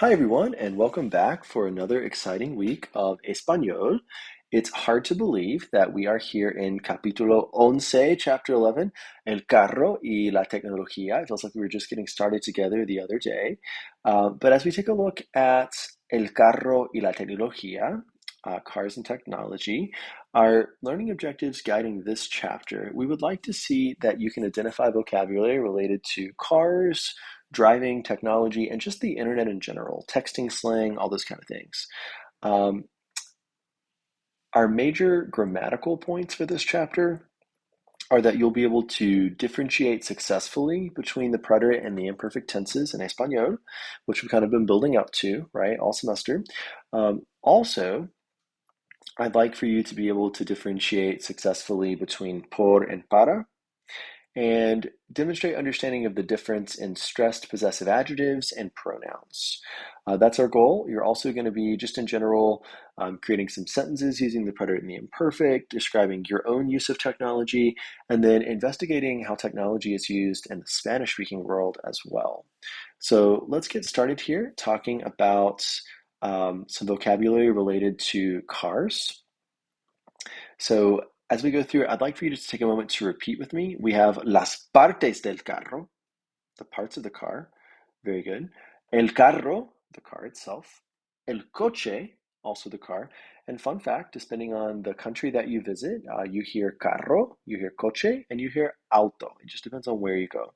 Hi, everyone, and welcome back for another exciting week of Español. It's hard to believe that we are here in Capítulo 11, Chapter 11, El Carro y la Tecnología. It feels like we were just getting started together the other day. But as we take a look at El Carro y la Tecnología, cars and technology, our learning objectives guiding this chapter, we would like to see that you can identify vocabulary related to cars, driving, technology, and just the internet in general, texting, slang, all those kind of things. Um, our major grammatical points for this chapter are that you'll be able to differentiate successfully between the preterite and the imperfect tenses in Espanol, which we've kind of been building up to, right, all semester. Also, I'd like for you to be able to differentiate successfully between por and para, and demonstrate understanding of the difference in stressed possessive adjectives and pronouns. That's our goal. You're also going to be, just in general, creating some sentences using the preterite and the imperfect, describing your own use of technology, and then investigating how technology is used in the Spanish-speaking world as well. So let's get started here talking about some vocabulary related to cars. So as we go through, I'd like for you to take a moment to repeat with me. We have las partes del carro, the parts of the car. Very good. El carro, the car itself. El coche, also the car. And fun fact, depending on the country that you visit, you hear carro, you hear coche, and you hear auto. It just depends on where you go.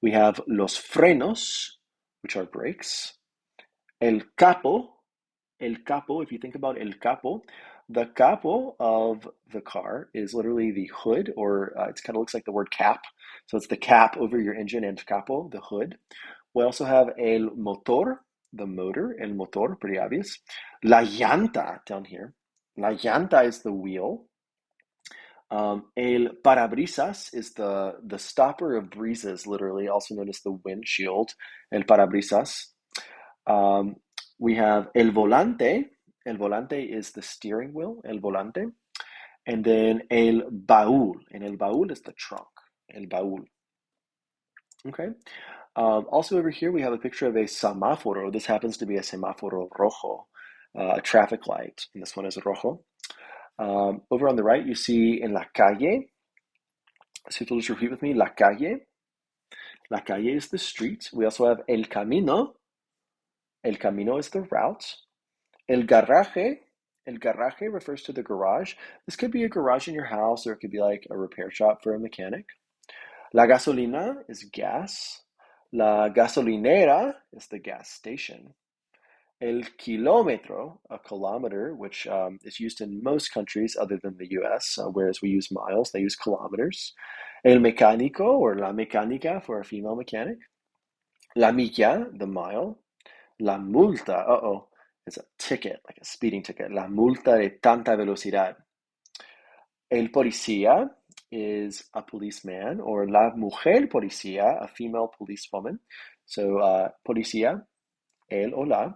We have los frenos, which are brakes. El capo, if you think about el capo, the capo of the car is literally the hood, or it kind of looks like the word cap. So it's the cap over your engine, and capo, the hood. We also have el motor, the motor, el motor, pretty obvious. La llanta down here. La llanta is the wheel. El parabrisas is the stopper of breezes, literally, also known as the windshield. El parabrisas. Um, we have el volante. El volante is the steering wheel, el volante. And then el baúl. And el baúl is the trunk, el baúl. Okay. Also over here, we have a picture of a semáforo. This happens to be a semáforo rojo, a traffic light. And this one is rojo. Over on the right, you see en la calle. So if you'll just repeat with me, la calle. La calle is the street. We also have el camino. El camino is the route. El garaje. El garaje refers to the garage. This could be a garage in your house, or it could be like a repair shop for a mechanic. La gasolina is gas. La gasolinera is the gas station. El kilómetro, a kilometer, which is used in most countries other than the US, whereas we use miles, they use kilometers. El mecánico, or la mecánica for a female mechanic. La milla, the mile. La multa, is a ticket, like a speeding ticket. La multa de tanta velocidad. El policía is a policeman, or la mujer policía, a female policewoman. So, policía, el o la.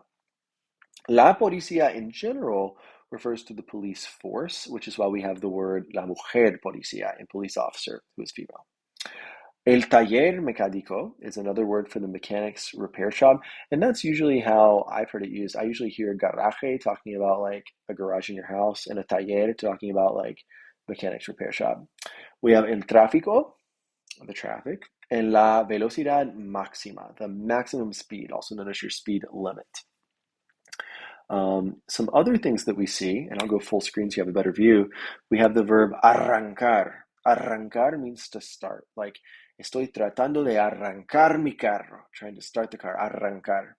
La policía in general refers to the police force, which is why we have the word la mujer policía, a police officer who is female. El taller mecánico is another word for the mechanic's repair shop, and that's usually how I've heard it used. I usually hear garaje talking about like a garage in your house, and a taller talking about like mechanic's repair shop. We have el tráfico, the traffic, and la velocidad máxima, the maximum speed, also known as your speed limit. Some other things that we see, and I'll go full screen so you have a better view. We have the verb arrancar. Arrancar means to start. Like, estoy tratando de arrancar mi carro. Trying to start the car. Arrancar.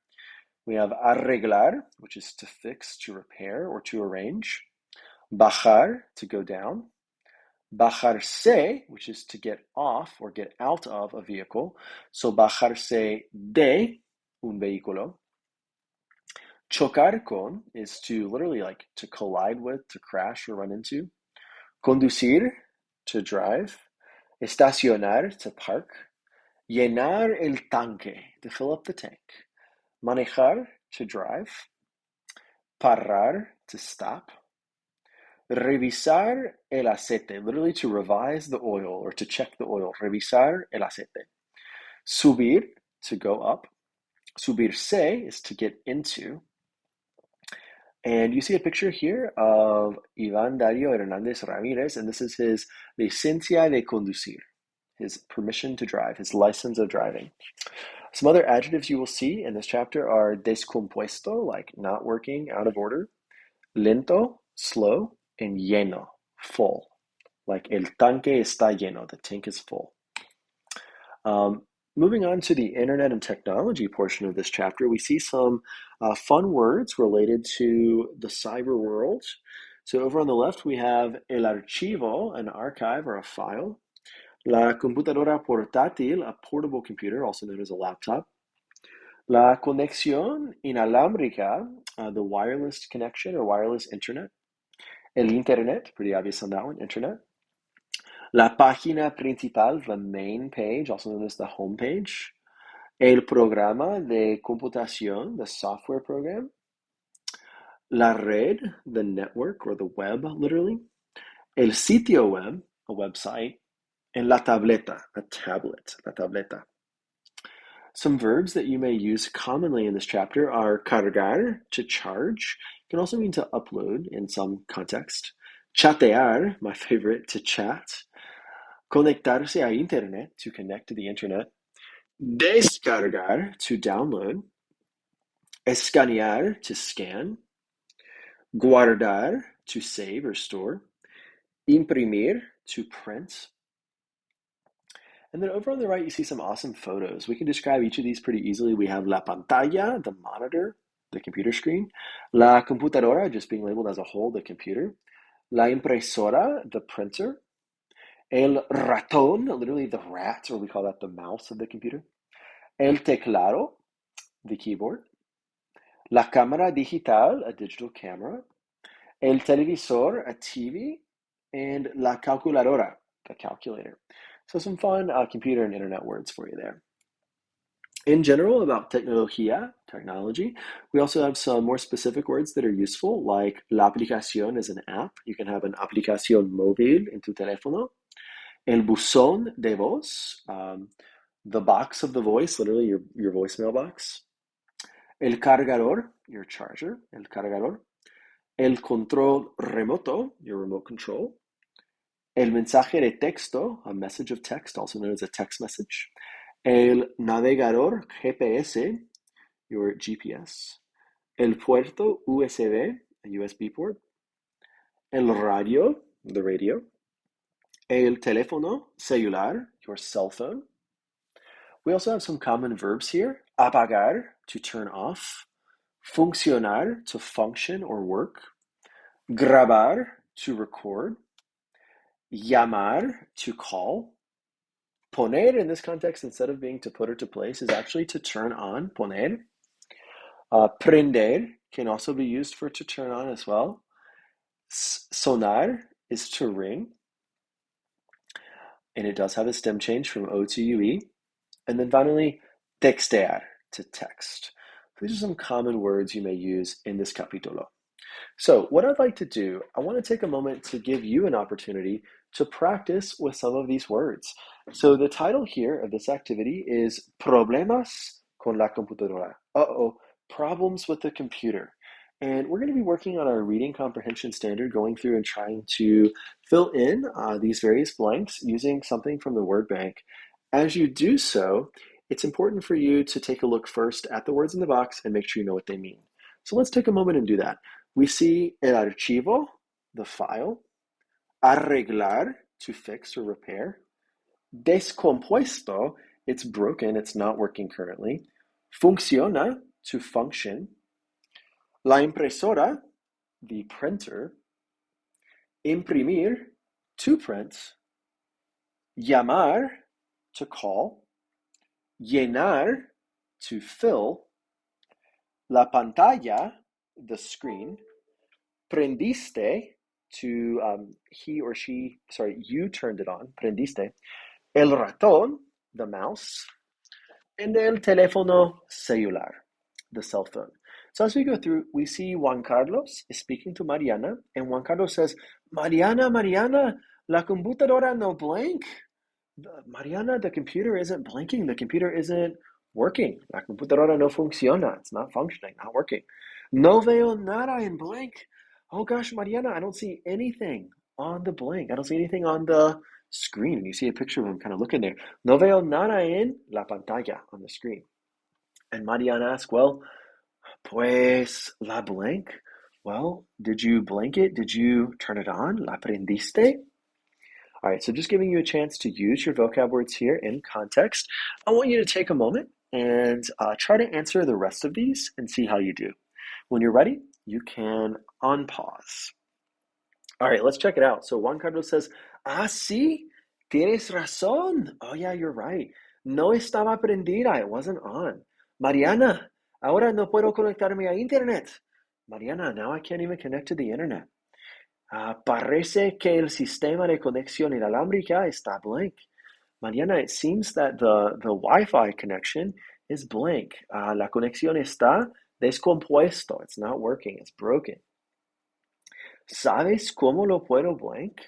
We have arreglar, which is to fix, to repair, or to arrange. Bajar, to go down. Bajarse, which is to get off or get out of a vehicle. So bajarse de un vehículo. Chocar con is to literally like to collide with, to crash or run into. Conducir, to drive. Estacionar, to park. Llenar el tanque, to fill up the tank. Manejar, to drive. Parar, to stop. Revisar el aceite, literally to revise the oil or to check the oil. Revisar el aceite. Subir, to go up. Subirse is to get into. And you see a picture here of Ivan Dario Hernandez Ramirez, and this is his licencia de conducir, his permission to drive, his license of driving. Some other adjectives you will see in this chapter are descompuesto, like not working, out of order, lento, slow, and lleno, full, like el tanque está lleno, the tank is full. Um, Moving on to the internet and technology portion of this chapter, we see some fun words related to the cyber world. So over on the left, we have el archivo, an archive or a file. La computadora portátil, a portable computer, also known as a laptop. La conexión inalámbrica, the wireless connection or wireless internet. El internet, pretty obvious on that one, internet. La página principal, the main page, also known as the home page. El programa de computación, the software program. La red, the network or the web, literally. El sitio web, a website. And la tableta, a tablet, la tableta. Some verbs that you may use commonly in this chapter are cargar, to charge. It can also mean to upload in some context. Chatear, my favorite, to chat. Conectarse a internet, to connect to the internet. Descargar, to download. Escanear, to scan. Guardar, to save or store. Imprimir, to print. And then over on the right, you see some awesome photos. We can describe each of these pretty easily. We have la pantalla, the monitor, the computer screen. La computadora, just being labeled as a whole, the computer. La impresora, the printer. El ratón, literally the rat, or we call that the mouse of the computer. El teclado, the keyboard. La cámara digital, a digital camera. El televisor, a TV. And la calculadora, a calculator. So some fun computer and internet words for you there. In general, about tecnología, technology, we also have some more specific words that are useful, like la aplicación is an app. You can have an aplicación móvil en tu teléfono. El buzón de voz, the box of the voice, literally your voicemail box. El cargador, your charger, el cargador. El control remoto, your remote control. El mensaje de texto, a message of text, also known as a text message. El navegador GPS, your GPS. El puerto USB, a USB port. El radio, the radio. El teléfono celular, your cell phone. We also have some common verbs here. Apagar, to turn off. Funcionar, to function or work. Grabar, to record. Llamar, to call. Poner in this context, instead of being to put or to place, is actually to turn on, poner. Prender can also be used for to turn on as well. Sonar is to ring. And it does have a stem change from O to UE. And then finally, textear, to text. These are some common words you may use in this capítulo. So what I'd like to do, I want to take a moment to give you an opportunity to practice with some of these words. So the title here of this activity is Problemas con la computadora. Problems with the computer. And we're going to be working on our reading comprehension standard, going through and trying to fill in these various blanks using something from the word bank. As you do so, it's important for you to take a look first at the words in the box and make sure you know what they mean. So let's take a moment and do that. We see el archivo, the file. Arreglar, to fix or repair. Descompuesto, it's broken, it's not working currently. Funciona, to function. La impresora, the printer. Imprimir, to print. Llamar, to call. Llenar, to fill. La pantalla, the screen. Prendiste, to you turned it on. Prendiste. El ratón, the mouse. And el teléfono celular, the cell phone. So as we go through, we see Juan Carlos is speaking to Mariana, and Juan Carlos says, Mariana, la computadora no blank. Mariana, the computer isn't blinking. The computer isn't working. La computadora no funciona. It's not functioning, not working. No veo nada en blank. Oh gosh, Mariana, I don't see anything on the blank. I don't see anything on the screen. And you see a picture of him kind of looking there. No veo nada en la pantalla, on the screen. And Mariana asks, well, pues la blank. Well, did you blank it? Did you turn it on? ¿La prendiste? All right, so just giving you a chance to use your vocab words here in context. I want you to take a moment and try to answer the rest of these and see how you do. When you're ready, you can unpause. All right, let's check it out. So Juan Carlos says, ah, sí, tienes razón. Oh, yeah, you're right. No estaba prendida. It wasn't on. Mariana, ahora no puedo conectarme a internet. Mariana, now I can't even connect to the internet. Parece que el sistema de conexión inalámbrica está blank. Mariana, it seems that the Wi-Fi connection is blank. La conexión está descompuesto. It's not working. It's broken. ¿Sabes cómo lo puedo blank?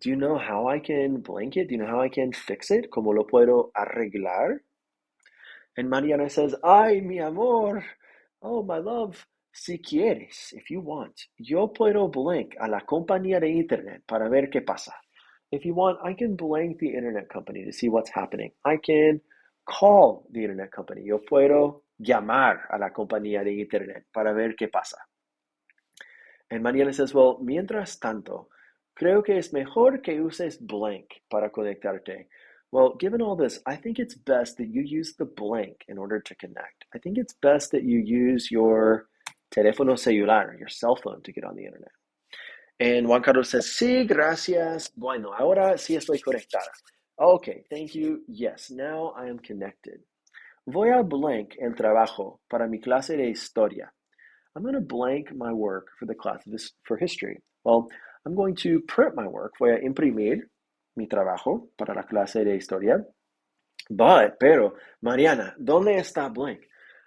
Do you know how I can blank it? Do you know how I can fix it? ¿Cómo lo puedo arreglar? And Mariana says, ay, mi amor, oh, my love, si quieres, if you want, yo puedo blank a la compañía de internet para ver qué pasa. If you want, I can blank the internet company to see what's happening. I can call the internet company. Yo puedo llamar a la compañía de internet para ver qué pasa. And Mariana says, well, mientras tanto, creo que es mejor que uses blank para conectarte. Well, given all this, I think it's best that you use the blank in order to connect. I think it's best that you use your teléfono celular, your cell phone, to get on the internet. And Juan Carlos says, sí, gracias. Bueno, ahora sí estoy conectada. Okay, thank you. Yes, now I am connected. Voy a blank el trabajo para mi clase de historia. I'm going to blank my work for the class for history. Well, I'm going to print my work. Voy a imprimir mi trabajo para la clase de historia. Pero, Mariana, ¿dónde está blank?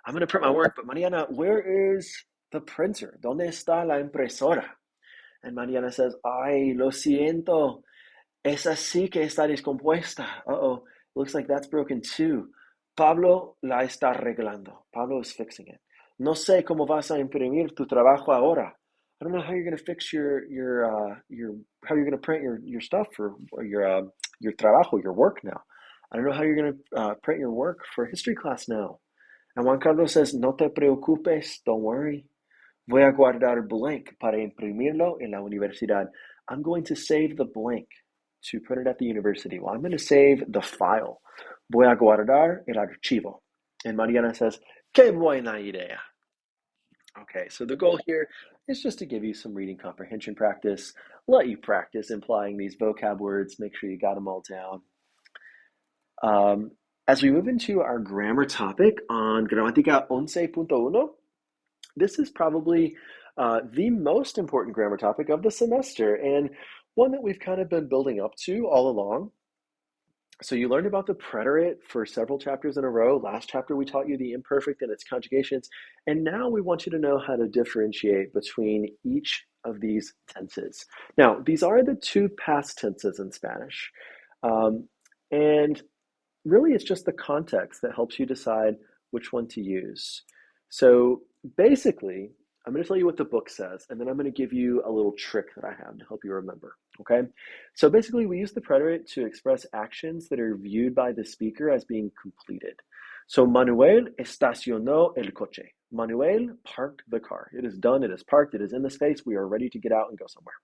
I'm going to print my work, but Mariana, where is the printer? ¿Dónde está la impresora? And Mariana says, ay, lo siento. Esa sí que está descompuesta. Uh-oh, looks like that's broken too. Pablo la está arreglando. Pablo is fixing it. No sé cómo vas a imprimir tu trabajo ahora. I don't know how you're going to fix how you're going to print your stuff or your trabajo, your work now. I don't know how you're going to print your work for history class now. And Juan Carlos says, no te preocupes, don't worry. Voy a guardar blank para imprimirlo en la universidad. I'm going to save the blank to print it at the university. Well, I'm going to save the file. Voy a guardar el archivo. And Mariana says, qué buena idea. Okay, so the goal here is just to give you some reading comprehension practice, let you practice implying these vocab words, make sure you got them all down. As we move into our grammar topic on Gramática 11.1, this is probably the most important grammar topic of the semester and one that we've kind of been building up to all along. So you learned about the preterite for several chapters in a row. Last chapter, we taught you the imperfect and its conjugations. And now we want you to know how to differentiate between each of these tenses. Now, these are the two past tenses in Spanish. And really, it's just the context that helps you decide which one to use. So basically, I'm going to tell you what the book says, and then I'm going to give you a little trick that I have to help you remember, okay? So basically, we use the preterite to express actions that are viewed by the speaker as being completed. So Manuel estacionó el coche. Manuel parked the car. It is done, it is parked, it is in the space, we are ready to get out and go somewhere.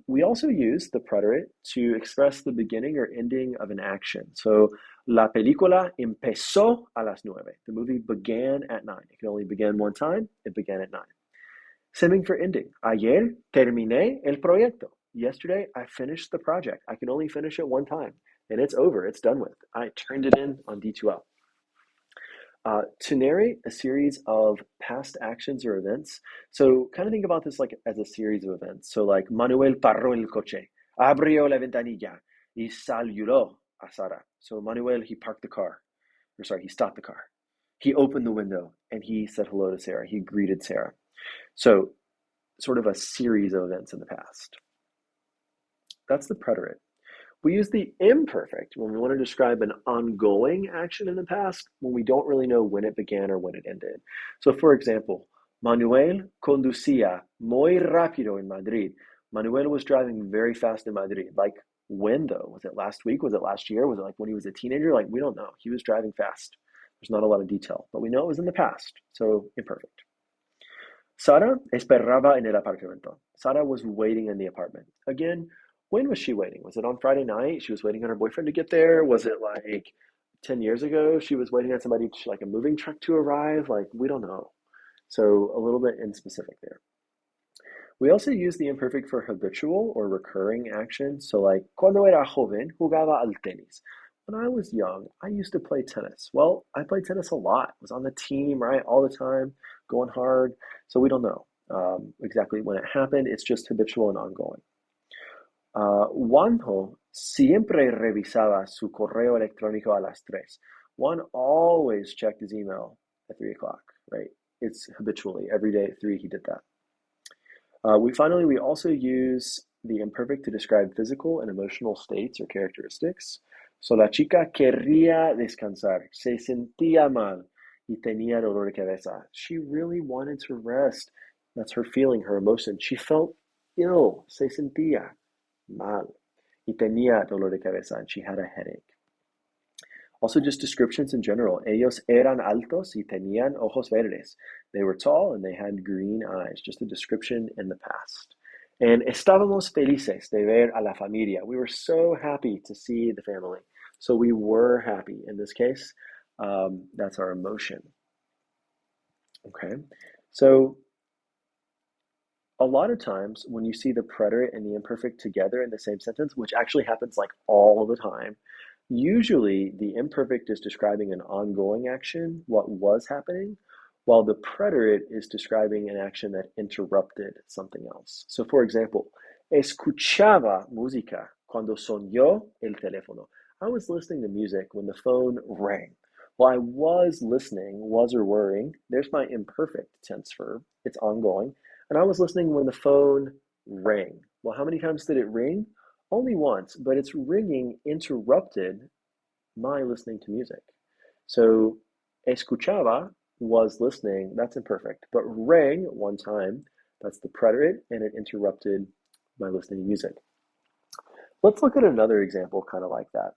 We also use the preterite to express the beginning or ending of an action. So, la película empezó a las 9. The movie began at 9. It can only begin one time. It began at 9. Same for ending. Ayer terminé el proyecto. Yesterday, I finished the project. I can only finish it one time. And it's over. It's done with. I turned it in on D2L. To narrate a series of past actions or events. So kind of think about this like as a series of events. So like Manuel paró el coche, abrió la ventanilla y saludó a Sara. So Manuel, he parked the car, he stopped the car. He opened the window and he said hello to Sarah. He greeted Sarah. So sort of a series of events in the past. That's the preterite. We use the imperfect when we want to describe an ongoing action in the past when we don't really know when it began or when it ended. So, for example, Manuel conducía muy rápido en Madrid. Manuel was driving very fast in Madrid. Like when though? Was it last week? Was it last year? Was it like when he was a teenager? Like we don't know. He was driving fast. There's not a lot of detail, but we know it was in the past. So imperfect. Sara esperaba en el apartamento. Sara was waiting in the apartment. Again, when was she waiting? Was it on Friday night? She was waiting on her boyfriend to get there? Was it like 10 years ago? She was waiting on somebody, like a moving truck to arrive? Like, we don't know. So, a little bit inspecific there. We also use the imperfect for habitual or recurring actions. So, like, cuando era joven, jugaba al tenis. When I was young, I used to play tennis. Well, I played tennis a lot. I was on the team, right, all the time, going hard. So, we don't know exactly when it happened. It's just habitual and ongoing. Juanjo siempre revisaba su correo electrónico a las 3. Juan always checked his email at 3 o'clock, right? It's habitually. Every day at 3, he did that. We also use the imperfect to describe physical and emotional states or characteristics. So la chica quería descansar, se sentía mal y tenía dolor de cabeza. She really wanted to rest. That's her feeling, her emotion. She felt ill, se sentía mal y tenía dolor de cabeza, and she had a headache. Also, just descriptions in general. Ellos eran altos y tenían ojos verdes. They were tall and they had green eyes. Just a description in the past. And estábamos felices de ver a la familia. We were so happy to see the family. So we were happy. In this case, that's our emotion. Okay. So a lot of times when you see the preterite and the imperfect together in the same sentence, which actually happens like all the time, usually the imperfect is describing an ongoing action, what was happening, while the preterite is describing an action that interrupted something else. So, for example, escuchaba música cuando sonó el teléfono. I was listening to music when the phone rang. Well, I was listening, was or were-ing. There's my imperfect tense verb. It's ongoing. And I was listening when the phone rang. Well, how many times did it ring? Only once, but its ringing interrupted my listening to music. So, escuchaba was listening, that's imperfect, but rang one time, that's the preterite, and it interrupted my listening to music. Let's look at another example kind of like that.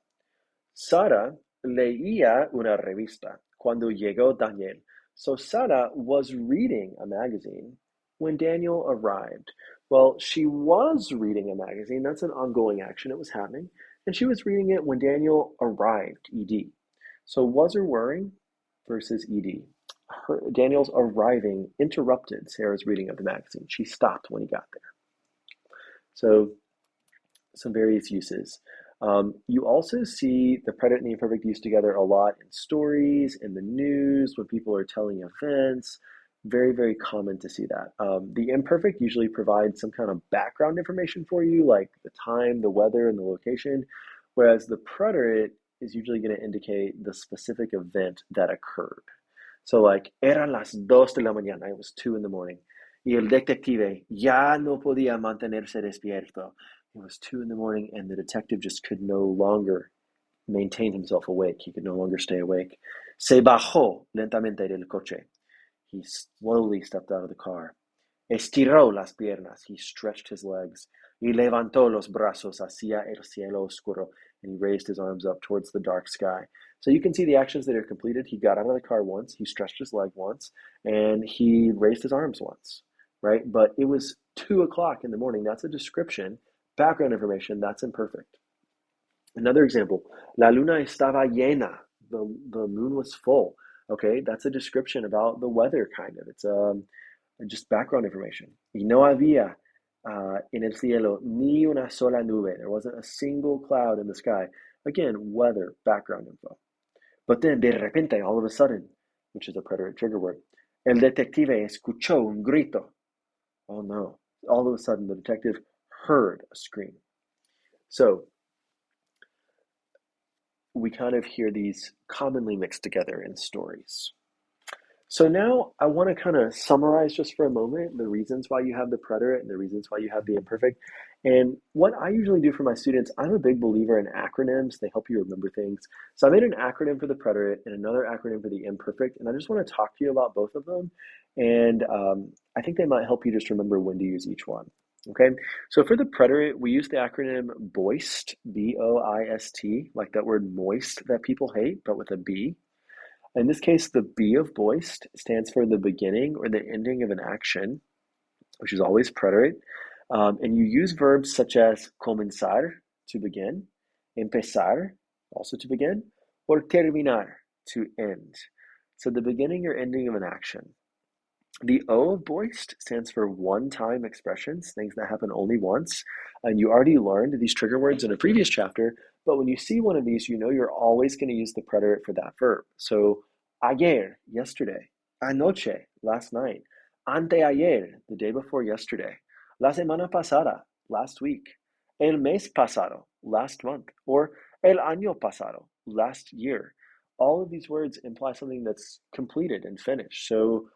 Sara leía una revista cuando llegó Daniel. So Sara was reading a magazine when Daniel arrived. Well, she was reading a magazine. That's an ongoing action. It was happening. And she was reading it when Daniel arrived, ed. So was or wearing versus ed. Daniel's arriving interrupted Sarah's reading of the magazine. She stopped when he got there. So some various uses. You also see the preterite and the imperfect used together a lot in stories, in the news, when people are telling events. Very, very common to see that. The imperfect usually provides some kind of background information for you, like the time, the weather, and the location, whereas the preterite is usually going to indicate the specific event that occurred. So, like, eran las 2 de la mañana, it was 2 in the morning, y el detective ya no podía mantenerse despierto. It was 2 in the morning, and the detective just could no longer maintain himself awake. He could no longer stay awake. Se bajó lentamente del coche. He slowly stepped out of the car. Estiró las piernas. He stretched his legs. Y levantó los brazos hacia el cielo oscuro. And he raised his arms up towards the dark sky. So you can see the actions that are completed. He got out of the car once. He stretched his leg once. And he raised his arms once. Right? But it was 2 o'clock in the morning. That's a description. Background information, that's imperfect. Another example, la luna estaba llena. The moon was full. Okay, that's a description about the weather, kind of. It's just background information. Y no había en el cielo ni una sola nube. There wasn't a single cloud in the sky. Again, weather, background info. But then, de repente, all of a sudden, which is a preterite trigger word, el detective escuchó un grito. Oh no. All of a sudden, the detective heard a scream. So we kind of hear these commonly mixed together in stories. So now I want to kind of summarize just for a moment the reasons why you have the preterite and the reasons why you have the imperfect. And what I usually do for my students, I'm a big believer in acronyms. They help you remember things. So I made an acronym for the preterite and another acronym for the imperfect. And I just want to talk to you about both of them. And I think they might help you just remember when to use each one. Okay, so for the preterite, we use the acronym BOIST, BOIST, like that word moist that people hate, but with a B. In this case, the B of BOIST stands for the beginning or the ending of an action, which is always preterite. And you use verbs such as comenzar, to begin, empezar, also to begin, or terminar, to end. So the beginning or ending of an action. The O of BOIST stands for one-time expressions, things that happen only once. And you already learned these trigger words in a previous chapter, but when you see one of these, you know you're always going to use the preterite for that verb. So, ayer, yesterday. Anoche, last night. Anteayer, the day before yesterday. La semana pasada, last week. El mes pasado, last month. Or el año pasado, last year. All of these words imply something that's completed and finished. So,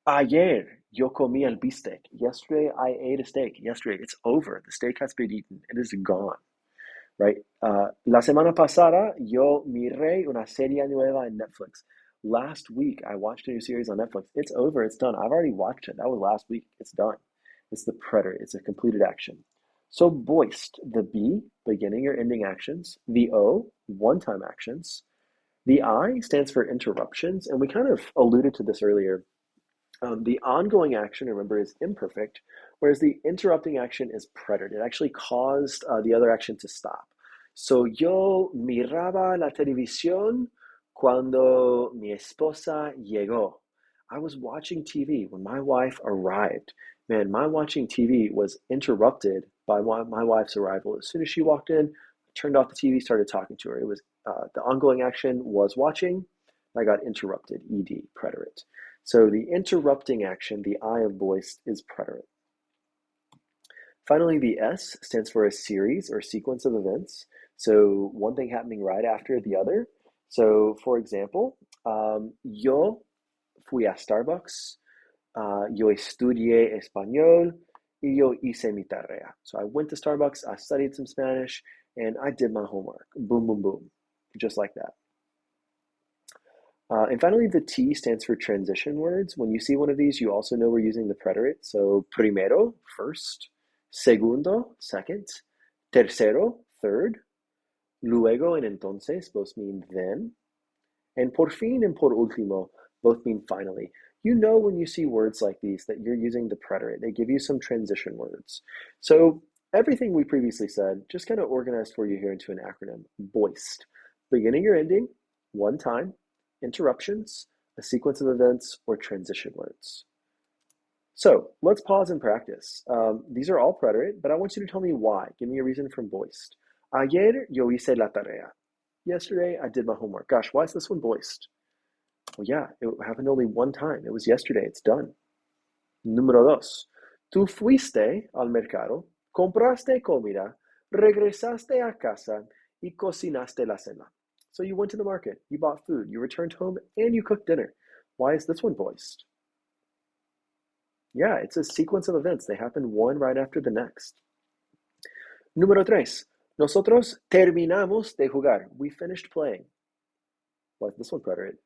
ayer yo comí el bistec. Yesterday I ate a steak. Yesterday it's over. The steak has been eaten. It is gone, right? La semana pasada yo miré una serie nueva en Netflix. Last week I watched a new series on Netflix. It's over. It's done. I've already watched it. That was last week. It's done. It's the preterite. It's a completed action. So BOIST, the B, beginning or ending actions. The O, one-time actions. The I stands for interruptions, and we kind of alluded to this earlier. The ongoing action, remember, is imperfect, whereas the interrupting action is preterite. It actually caused the other action to stop. So yo miraba la televisión cuando mi esposa llegó. I was watching TV when my wife arrived. Man, my watching TV was interrupted by my wife's arrival. As soon as she walked in, I turned off the TV, started talking to her. It was the ongoing action was watching. I got interrupted, ed, preterite. So the interrupting action, the I of BOIST, is preterite. Finally, the S stands for a series or sequence of events. So one thing happening right after the other. So for example, yo fui a Starbucks, yo estudié español, y yo hice mi tarea. So I went to Starbucks, I studied some Spanish, and I did my homework. Boom, boom, boom. Just like that. And finally, the T stands for transition words. When you see one of these, you also know we're using the preterite. So primero, first, segundo, second, tercero, third, luego and entonces both mean then, and por fin and por último both mean finally. You know when you see words like these that you're using the preterite. They give you some transition words. So everything we previously said, just kind of organized for you here into an acronym. BOIST, beginning or ending, one time, interruptions, a sequence of events, or transition words. So let's pause and practice. These are all preterite, but I want you to tell me why. Give me a reason from BOIST. Ayer yo hice la tarea. Yesterday I did my homework. Gosh, why is this one BOIST? Well, yeah, it happened only one time. It was yesterday. It's done. Número dos. Tú fuiste al mercado, compraste comida, regresaste a casa y cocinaste la cena. So you went to the market, you bought food, you returned home, and you cooked dinner. Why is this one BOIST? Yeah, it's a sequence of events. They happen one right after the next. Número tres. Nosotros terminamos de jugar. We finished playing. Why is this one preterite?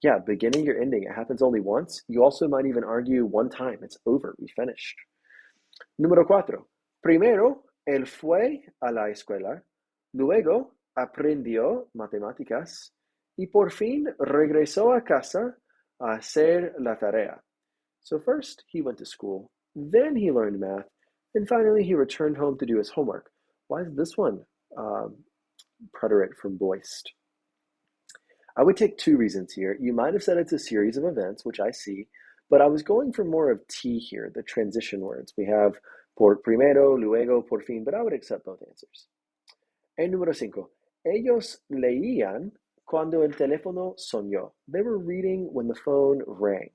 Yeah, beginning or ending. It happens only once. You also might even argue one time. It's over. We finished. Número cuatro. Primero, él fue a la escuela. Luego, aprendió matemáticas. Y por fin, regresó a casa a hacer la tarea. So first, he went to school. Then he learned math. And finally, he returned home to do his homework. Why is this one preterite from BOIST? I would take two reasons here. You might have said it's a series of events, which I see, but I was going for more of T here, the transition words. We have por primero, luego, por fin, but I would accept both answers. And número cinco. Ellos leían cuando el teléfono sonó. They were reading when the phone rang.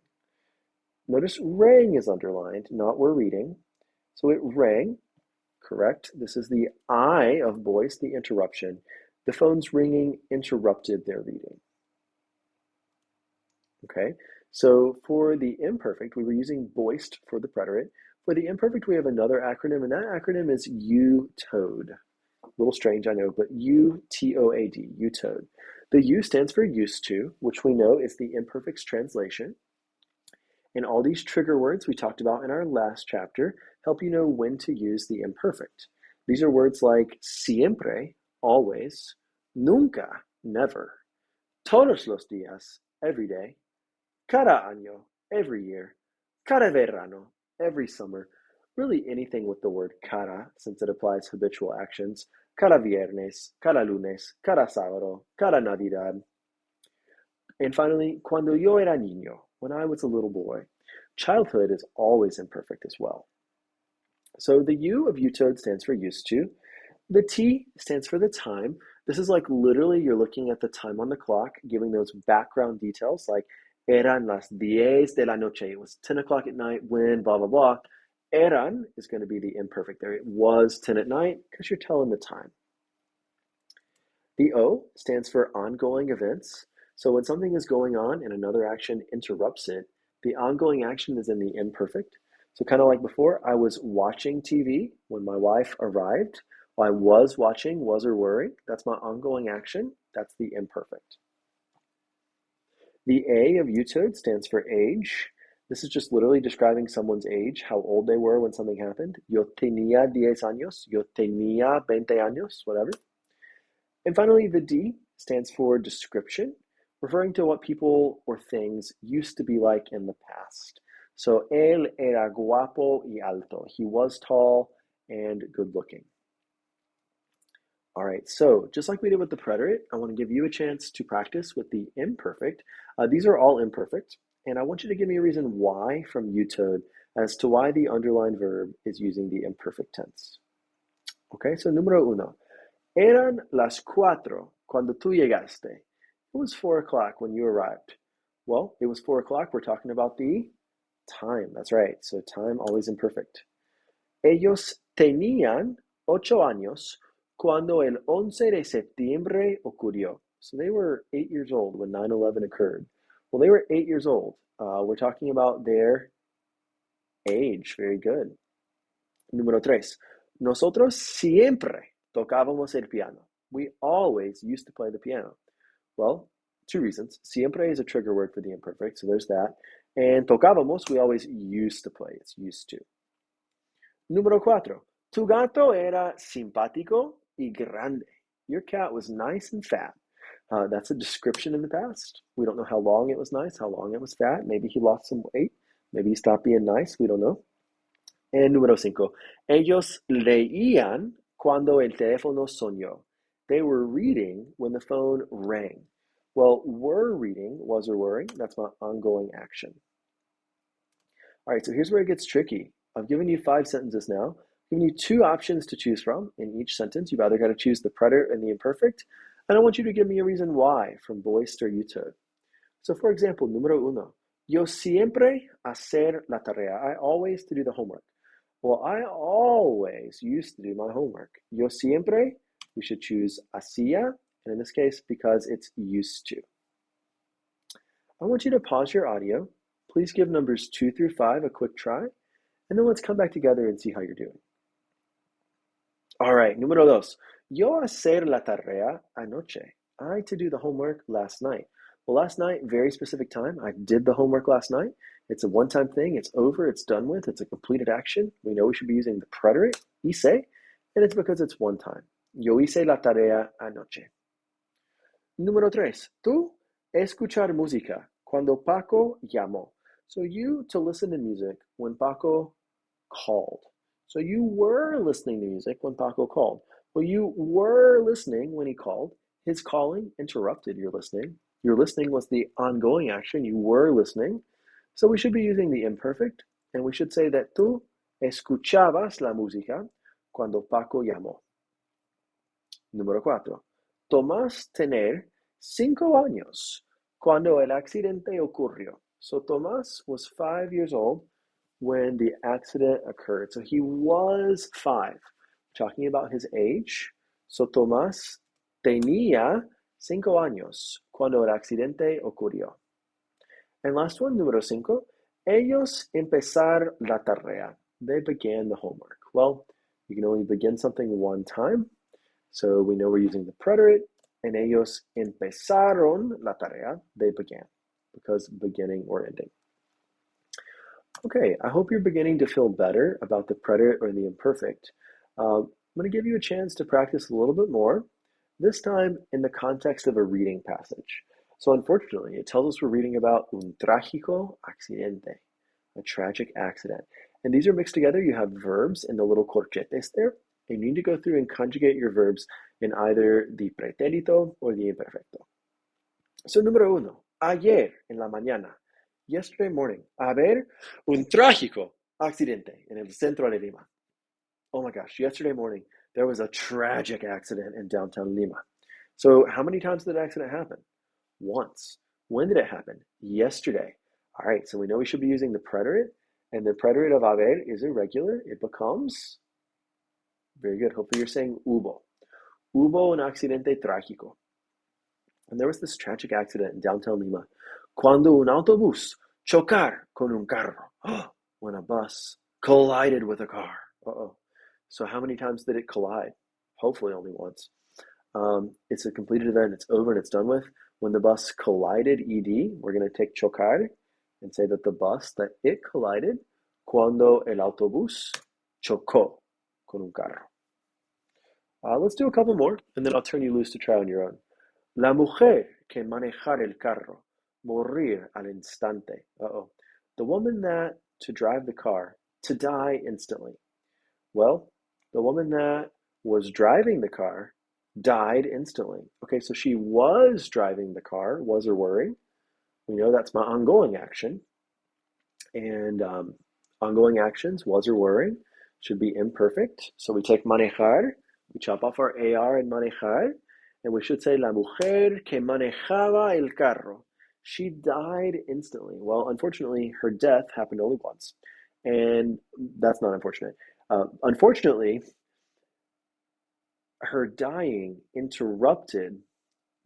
Notice rang is underlined, not were reading. So it rang, correct? This is the I of BOIST, the interruption. The phone's ringing interrupted their reading. Okay, So for the imperfect, we were using voiced for the preterite. For the imperfect, we have another acronym, and that acronym is UTOAD. A little strange, I know, but UTOAD, UTOAD. The U stands for used to, which we know is the imperfect's translation. And all these trigger words we talked about in our last chapter help you know when to use the imperfect. These are words like siempre, always, nunca, never, todos los días, every day, cada año, every year, cada verano, every summer. Really anything with the word cada, since it applies habitual actions. Cada viernes, cada lunes, cada sábado, cada Navidad. And finally, cuando yo era niño, when I was a little boy. Childhood is always imperfect as well. So the U of UTOAD stands for used to. The T stands for the time. This is like literally you're looking at the time on the clock, giving those background details like eran las 10 de la noche. It was 10 o'clock at night when blah, blah, blah. Eran is going to be the imperfect there. It was 10 at night because you're telling the time. The O stands for ongoing events. So when something is going on and another action interrupts it, the ongoing action is in the imperfect. So kind of like before, I was watching TV when my wife arrived. I was watching, was or were. That's my ongoing action. That's the imperfect. The A of UTOAD stands for age. This is just literally describing someone's age, how old they were when something happened. Yo tenía 10 años. Yo tenía 20 años, whatever. And finally, the D stands for description, referring to what people or things used to be like in the past. So, él era guapo y alto. He was tall and good looking. All right, so just like we did with the preterite, I want to give you a chance to practice with the imperfect. These are all imperfect, and I want you to give me a reason why from UTOAD as to why the underlined verb is using the imperfect tense. Okay, so número uno. Eran las 4 cuando tú llegaste. It was 4 o'clock when you arrived. Well, it was 4 o'clock. We're talking about the time. That's right. So time, always imperfect. Ellos tenían 8 años cuando el 11 de septiembre ocurrió. So they were 8 years old when 9/11 occurred. Well, they were 8 years old. We're talking about their age. Very good. Número 3. Nosotros siempre tocábamos el piano. We always used to play the piano. Well, 2 reasons. Siempre is a trigger word for the imperfect, so there's that. And tocábamos, we always used to play. It's used to. Número 4. Tu gato era simpático y grande. Your cat was nice and fat. That's a description in the past. We don't know how long it was nice, how long it was fat. Maybe he lost some weight. Maybe he stopped being nice. We don't know. And número 5. Ellos leían cuando el teléfono sonó. They were reading when the phone rang. Well, were reading, was or were, that's my ongoing action. All right, so here's where it gets tricky. I've given you 5 sentences now. I've given you 2 options to choose from in each sentence. You've either got to choose the preterite and the imperfect, and I want you to give me a reason why from voiced or UTOAD. So for example, número 1. Yo siempre hacer la tarea. I always to do the homework. Well, I always used to do my homework. Yo siempre, we should choose hacía, and in this case, because it's used to. I want you to pause your audio. Please give numbers 2 through 5 a quick try, and then let's come back together and see how you're doing. All right, número 2. Yo hacer la tarea anoche. I to do the homework last night. Well, last night, very specific time. I did the homework last night. It's a one-time thing. It's over. It's done with. It's a completed action. We know we should be using the preterite, hice, and it's because it's one time. Yo hice la tarea anoche. Número 3. Tú escuchar música cuando Paco llamó. So you to listen to music when Paco called. So you were listening to music when Paco called. Well, you were listening when he called. His calling interrupted your listening. Your listening was the ongoing action. You were listening. So we should be using the imperfect, and we should say that tú escuchabas la música cuando Paco llamó. Número 4. Tomás tener 5 años cuando el accidente ocurrió. So Tomás was 5 years old when the accident occurred. So he was 5, talking about his age. So Tomás tenía 5 años cuando el accidente ocurrió. And last one, número cinco. Ellos empezar la tarea. They began the homework. Well, you can only begin something one time. So we know we're using the preterite. And ellos empezaron la tarea. They began. Because beginning or ending. Okay, I hope you're beginning to feel better about the preterite or the imperfect. I'm going to give you a chance to practice a little bit more, this time in the context of a reading passage. So unfortunately, it tells us we're reading about un trágico accidente, a tragic accident. And these are mixed together. You have verbs in the little corchetes there, and you need to go through and conjugate your verbs in either the pretérito or the imperfecto. So número uno, ayer en la mañana. Yesterday morning, haber un trágico accidente en el centro de Lima. Oh my gosh, yesterday morning, there was a tragic accident in downtown Lima. So how many times did the accident happen? Once. When did it happen? Yesterday. All right, so we know we should be using the preterite, and the preterite of haber is irregular. It becomes, very good, hopefully you're saying hubo. Hubo un accidente trágico. And there was this tragic accident in downtown Lima. Cuando un autobús chocar con un carro. When a bus collided with a car. Uh-oh. So how many times did it collide? Hopefully only once. It's a completed event. It's over and it's done with. When the bus collided, ed, we're going to take chocar and say that the bus, that it collided. Cuando el autobús chocó con un carro. Let's do a couple more, and then I'll turn you loose to try on your own. La mujer que manejar el carro, morir al instante. Uh-oh. The woman that to drive the car, to die instantly. Well, the woman that was driving the car died instantly. Okay, so she was driving the car, was or were. We know that's my ongoing action. And ongoing actions, was or were, should be imperfect. So we take manejar, we chop off our AR in manejar, and we should say la mujer que manejaba el carro. She died instantly. Well, unfortunately, her death happened only once. And that's not unfortunate. Unfortunately, her dying interrupted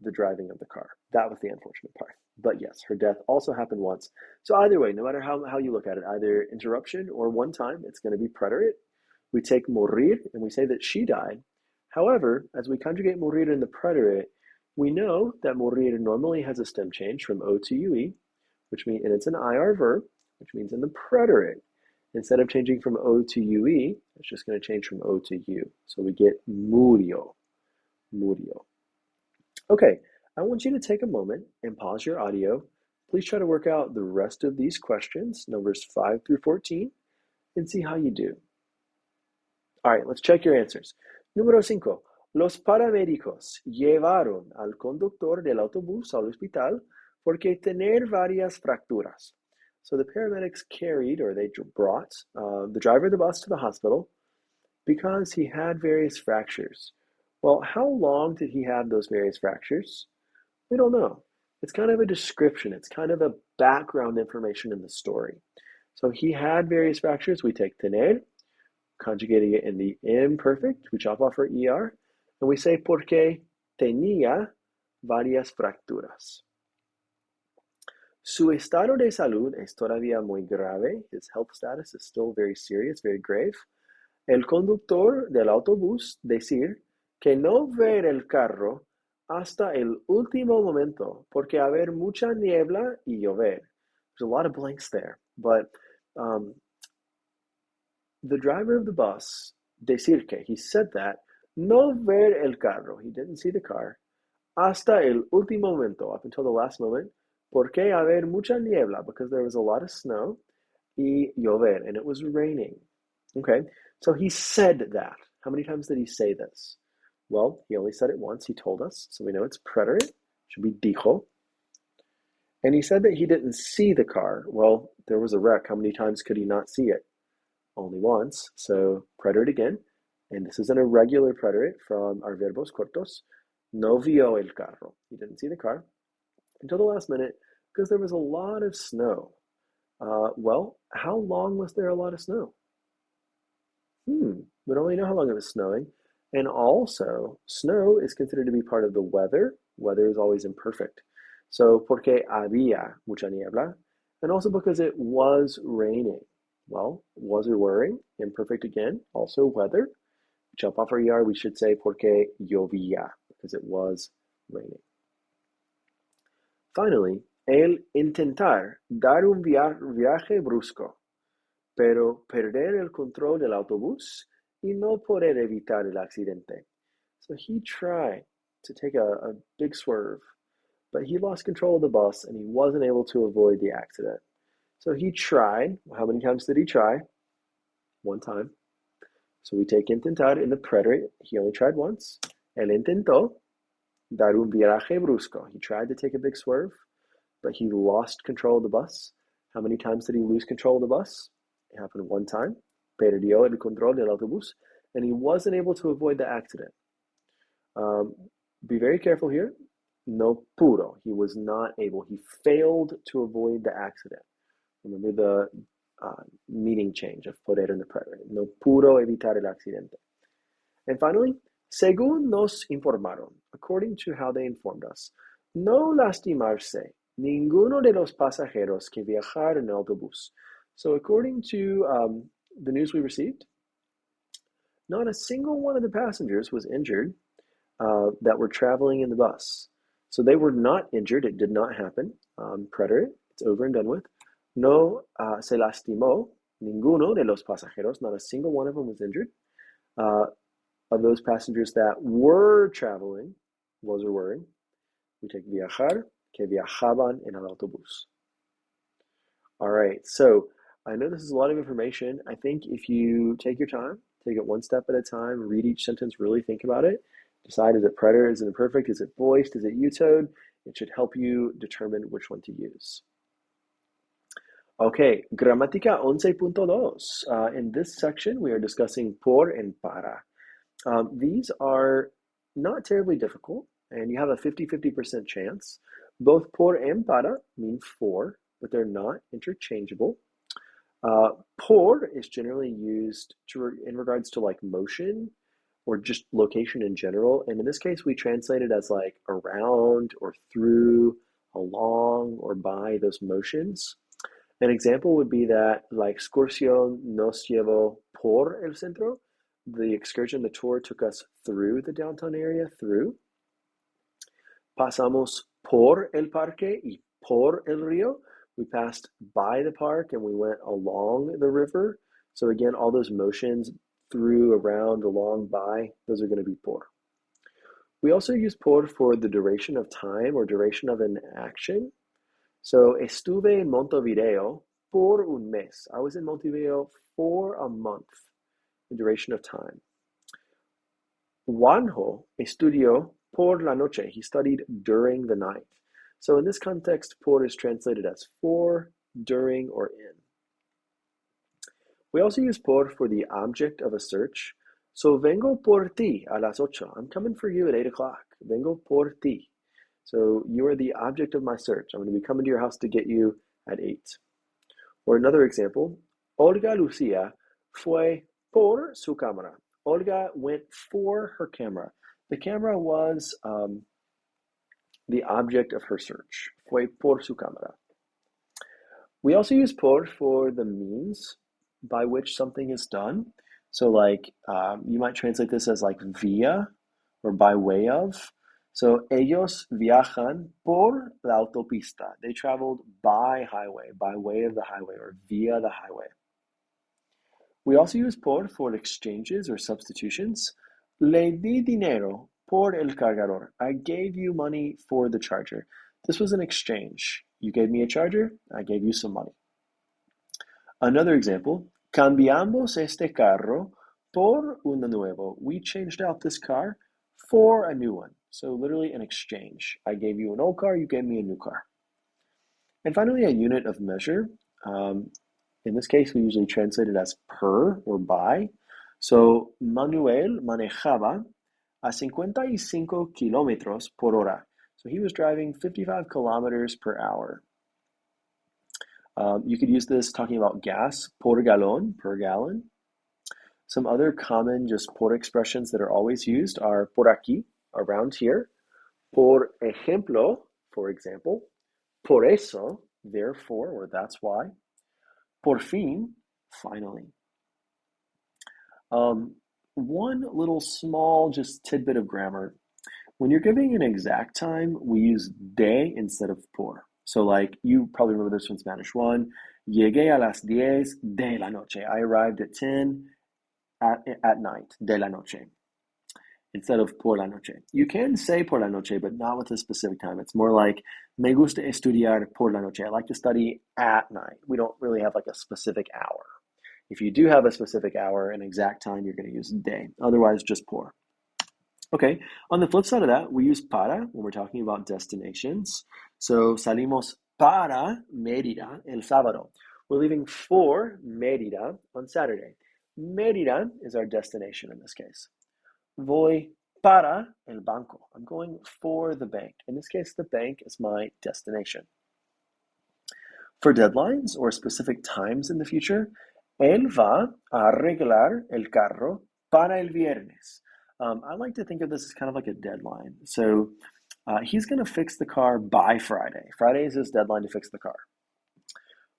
the driving of the car. That was the unfortunate part. But yes, her death also happened once. So either way, no matter how you look at it, either interruption or one time, it's going to be preterite. We take morir and we say that she died. However, as we conjugate morir in the preterite, we know that morir normally has a stem change from O to UE, which means, and it's an IR verb, which means in the preterite, instead of changing from O to UE, it's just going to change from O to U. So we get murió, murió. Okay, I want you to take a moment and pause your audio. Please try to work out the rest of these questions, numbers 5 through 14, and see how you do. All right, let's check your answers. Número 5. Los paramédicos llevaron al conductor del autobús al hospital porque tener varias fracturas. So the paramedics carried, or they brought, the driver of the bus to the hospital because he had various fractures. Well, how long did he have those various fractures? We don't know. It's kind of a description. It's kind of a background information in the story. So he had various fractures. We take tener, conjugating it in the imperfect. We chop off our ER, and we say porque tenía varias fracturas. Su estado de salud es todavía muy grave. His health status is still very serious, very grave. El conductor del autobús decir que no ver el carro hasta el último momento porque haber mucha niebla y llover. There's a lot of blanks there, but the driver of the bus, decir que, he said that, no ver el carro, he didn't see the car, hasta el último momento, up until the last moment, porque haber mucha niebla, because there was a lot of snow, y llover, and it was raining. Okay, so he said that. How many times did he say this? Well, he only said it once, he told us, so we know it's preterite, should be dijo. And he said that he didn't see the car. Well, there was a wreck, how many times could he not see it? Only once, so preterite again, and this is an irregular preterite from our verbos cortos. No vio el carro. He didn't see the car until the last minute because there was a lot of snow. Well, how long was there a lot of snow? We don't really know how long it was snowing. And also, snow is considered to be part of the weather. Weather is always imperfect. So, porque había mucha niebla, and also because it was raining. Well, was or wearing, imperfect again, also weather. Jump off our ER, we should say porque llovía, because it was raining. Finally, el intentar dar un viaje brusco, pero perder el control del autobús y no poder evitar el accidente. So he tried to take a big swerve, but he lost control of the bus and he wasn't able to avoid the accident. So he tried. How many times did he try? One time. So we take intentar in the preterite. He only tried once. Él intentó dar un viaje brusco. He tried to take a big swerve, but he lost control of the bus. How many times did he lose control of the bus? It happened one time. Perdió el control del autobús, and he wasn't able to avoid the accident. Be very careful here. No pudo. He was not able. He failed to avoid the accident. Remember the meaning change of poder in the preterite. No pudo evitar el accidente. And finally, según nos informaron, according to how they informed us, no lastimarse ninguno de los pasajeros que viajaron en el autobús. So according to the news we received, not a single one of the passengers was injured that were traveling in the bus. So they were not injured. It did not happen. Preterite, it's over and done with. No se lastimó ninguno de los pasajeros. Not a single one of them was injured. Of those passengers that were traveling, was or wearing, we take viajar, que viajaban en el autobús. All right, so I know this is a lot of information. I think if you take your time, take it one step at a time, read each sentence, really think about it, decide is it preterite, is it imperfect, is it voiced, is it U-tone? It should help you determine which one to use. Okay, gramática 11.2. In this section, we are discussing por and para. These are not terribly difficult, and you have a 50-50% chance. Both por and para mean for, but they're not interchangeable. Por is generally used in regards to like motion or just location in general. And in this case, we translate it as like around or through, along or by those motions. An example would be that la excursión nos llevó por el centro. The excursion, the tour took us through the downtown area, through. Pasamos por el parque y por el río. We passed by the park and we went along the river. So again, all those motions through, around, along, by, those are going to be por. We also use por for the duration of time or duration of an action. So estuve en Montevideo por un mes. I was in Montevideo for a month, the duration of time. Juanjo estudió por la noche. He studied during the night. So in this context, por is translated as for, during, or in. We also use por for the object of a search. So vengo por ti a las 8. I'm coming for you at 8 o'clock. Vengo por ti. So you are the object of my search. I'm going to be coming to your house to get you at 8. Or another example, Olga Lucia fue por su cámara. Olga went for her camera. The camera was the object of her search. Fue por su cámara. We also use por for the means by which something is done. So like you might translate this as like via or by way of. So ellos viajan por la autopista. They traveled by highway, by way of the highway or via the highway. We also use por for exchanges or substitutions. Le di dinero por el cargador. I gave you money for the charger. This was an exchange. You gave me a charger, I gave you some money. Another example, cambiamos este carro por uno nuevo. We changed out this car for a new one. So literally an exchange. I gave you an old car, you gave me a new car. And finally, a unit of measure. In this case, we usually translate it as per or by. So Manuel manejaba a 55 kilómetros por hora. So he was driving 55 kilometers per hour. You could use this talking about gas, por galón, per gallon. Some other common just por expressions that are always used are por aquí, around here, por ejemplo, for example, por eso, therefore, or that's why. Por fin, finally. One little small just tidbit of grammar. When you're giving an exact time, we use de instead of por. So like you probably remember this from Spanish 1. Llegué a las 10 de la noche. I arrived at 10 at night, de la noche, instead of por la noche. You can say por la noche, but not with a specific time. It's more like, me gusta estudiar por la noche. I like to study at night. We don't really have like a specific hour. If you do have a specific hour, an exact time, you're going to use de. Otherwise, just por. Okay, on the flip side of that, we use para when we're talking about destinations. So salimos para Mérida el sábado. We're leaving for Mérida on Saturday. Mérida is our destination in this case. Voy para el banco. I'm going for the bank. In this case, the bank is my destination. For deadlines or specific times in the future, él va a arreglar el carro para el viernes. I like to think of this as kind of like a deadline. So he's going to fix the car by Friday. Friday is his deadline to fix the car.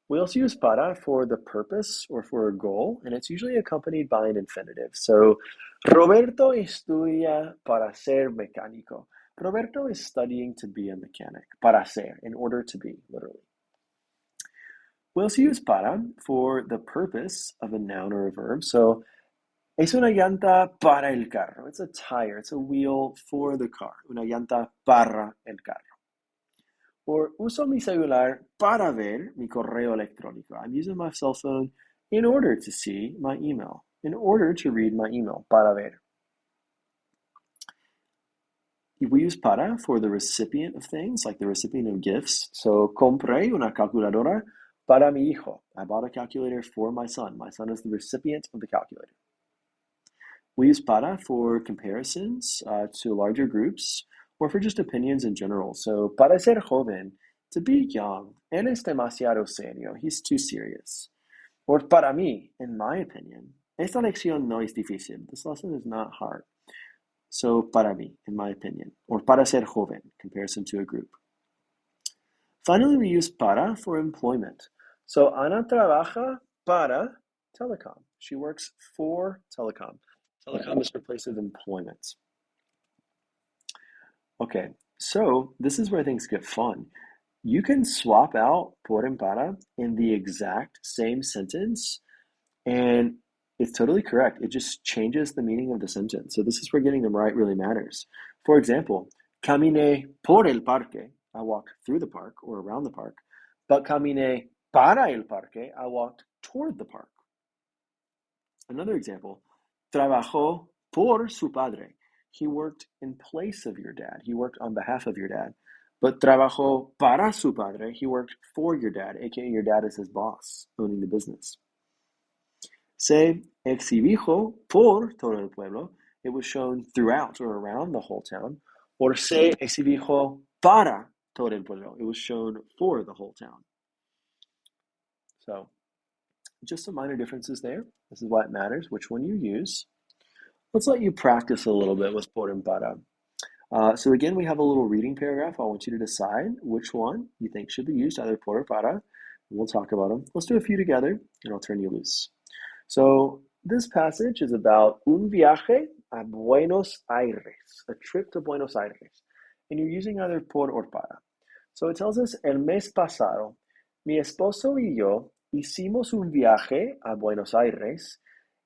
We also use para for the purpose or for a goal, and it's usually accompanied by an infinitive. So, Roberto estudia para ser mecánico. Roberto is studying to be a mechanic. Para ser, in order to be, literally. We also use para for the purpose of a noun or a verb. So, es una llanta para el carro. It's a tire, it's a wheel for the car. Una llanta para el carro. Or uso mi celular para ver mi correo electrónico. I'm using my cell phone in order to see my email, in order to read my email, para ver. We use para for the recipient of things, like the recipient of gifts. So, compré una calculadora para mi hijo. I bought a calculator for my son. My son is the recipient of the calculator. We use para for comparisons to larger groups or for just opinions in general. So, para ser joven, to be young, él es demasiado serio. He's too serious. Or para mí, in my opinion, esta lección no es difícil. This lesson is not hard. So, para mí, in my opinion. Or para ser joven, comparison to a group. Finally, we use para for employment. So, Ana trabaja para telecom. She works for telecom. Telecom is her place of employment. Okay, so this is where things get fun. You can swap out por and para in the exact same sentence, and it's totally correct. It just changes the meaning of the sentence. So this is where getting them right really matters. For example, caminé por el parque. I walked through the park or around the park. But caminé para el parque. I walked toward the park. Another example, trabajó por su padre. He worked in place of your dad. He worked on behalf of your dad. But trabajó para su padre. He worked for your dad, aka your dad is his boss, owning the business. Se exhibió por todo el pueblo. It was shown throughout or around the whole town. Or se exhibió para todo el pueblo. It was shown for the whole town. So, just some minor differences there. This is why it matters which one you use. Let's let you practice a little bit with por and para. So again, we have a little reading paragraph. I want you to decide which one you think should be used, either por or para. We'll talk about them. Let's do a few together, and I'll turn you loose. So this passage is about un viaje a Buenos Aires, a trip to Buenos Aires. And you're using either por or para. So it tells us, el mes pasado, mi esposo y yo hicimos un viaje a Buenos Aires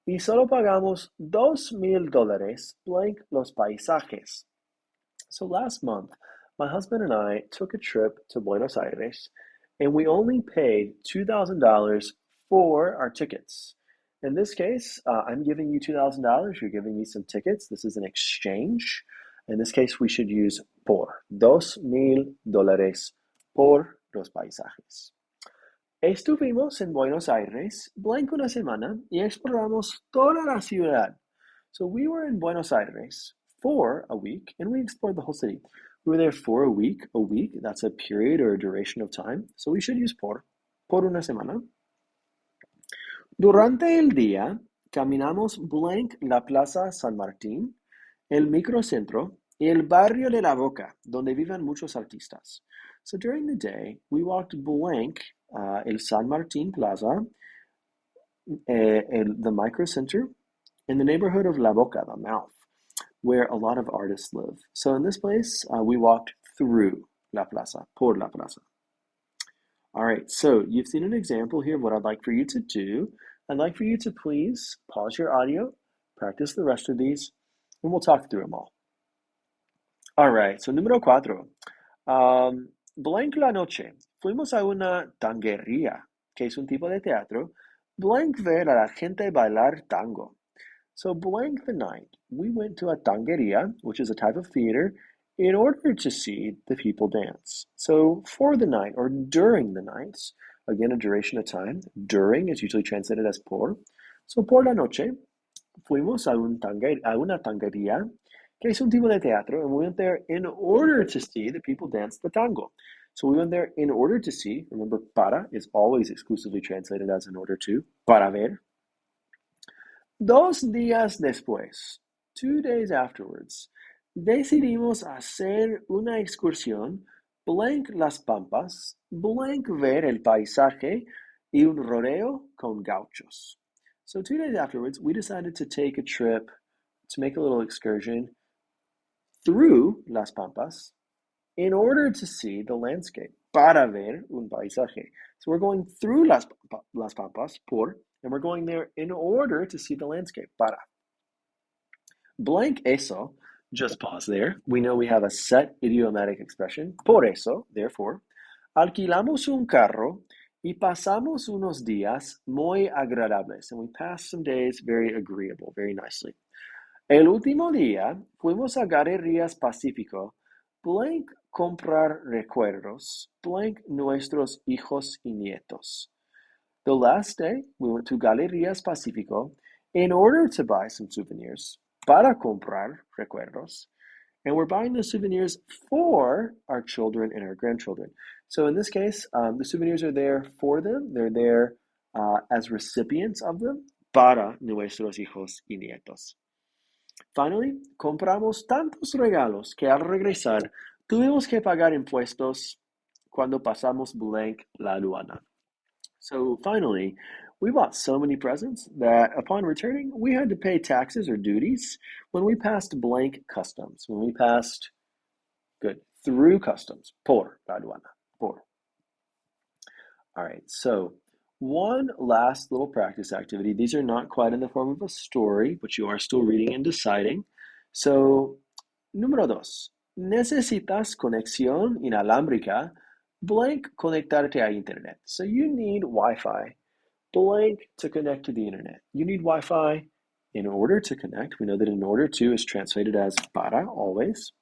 y solo pagamos $2,000 blank los paisajes. So last month, my husband and I took a trip to Buenos Aires and we only paid $2,000 for our tickets. In this case, I'm giving you $2,000, you're giving me some tickets. This is an exchange. In this case, we should use por. $2,000 por los paisajes. Estuvimos en Buenos Aires blanco una semana y exploramos toda la ciudad. So we were in Buenos Aires for a week and we explored the whole city. We were there for a week. A week, that's a period or a duration of time. So we should use por una semana. Durante el día, caminamos blank la Plaza San Martín, el microcentro y el barrio de La Boca, donde viven muchos artistas. So during the day, we walked blank el San Martin Plaza, the micro center, in the neighborhood of La Boca, the mouth, where a lot of artists live. So in this place, we walked through La Plaza, por La Plaza. All right, so you've seen an example here of what I'd like for you to do. I'd like for you to please pause your audio, practice the rest of these, and we'll talk through them all. All right, so número cuatro. Blank la noche. Fuimos a una tanguería, que es un tipo de teatro. Blank ver a la gente bailar tango. So blank the night, we went to a tangueria, which is a type of theater, in order to see the people dance. So for the night or during the nights, again, a duration of time. During is usually translated as por. So por la noche, fuimos a una tangueria, que es un tipo de teatro, and we went there in order to see the people dance the tango. So we went there in order to see. Remember, para is always exclusively translated as in order to. Para ver. 2 días después, 2 days afterwards, decidimos hacer una excursión, blank las pampas, blank ver el paisaje y un rodeo con gauchos. So 2 days afterwards, we decided to take a trip to make a little excursion through Las Pampas in order to see the landscape. Para ver un paisaje. So we're going through Las Pampas, por, and we're going there in order to see the landscape. Para. Blank eso, just pause there. We know we have a set idiomatic expression. Por eso, therefore, alquilamos un carro y pasamos unos días muy agradables. And we passed some days very agreeable, very nicely. El último día fuimos a Galerías Pacífico, blank comprar recuerdos, blank nuestros hijos y nietos. The last day, we went to Galerías Pacífico in order to buy some souvenirs, para comprar recuerdos, and we're buying the souvenirs for our children and our grandchildren. So in this case, the souvenirs are there for them. They're there as recipients of them, para nuestros hijos y nietos. Finally, compramos tantos regalos que al regresar tuvimos que pagar impuestos cuando pasamos blank la aduana. So finally, we bought so many presents that upon returning, we had to pay taxes or duties when we passed blank customs, when we passed, good, through customs, por la aduana, por. All right, so one last little practice activity. These are not quite in the form of a story, but you are still reading and deciding. So, número dos. Necesitas conexión inalámbrica, blank conectarte a internet. So you need Wi-Fi, blank to connect to the internet. You need Wi-Fi in order to connect. We know that in order to is translated as para, always.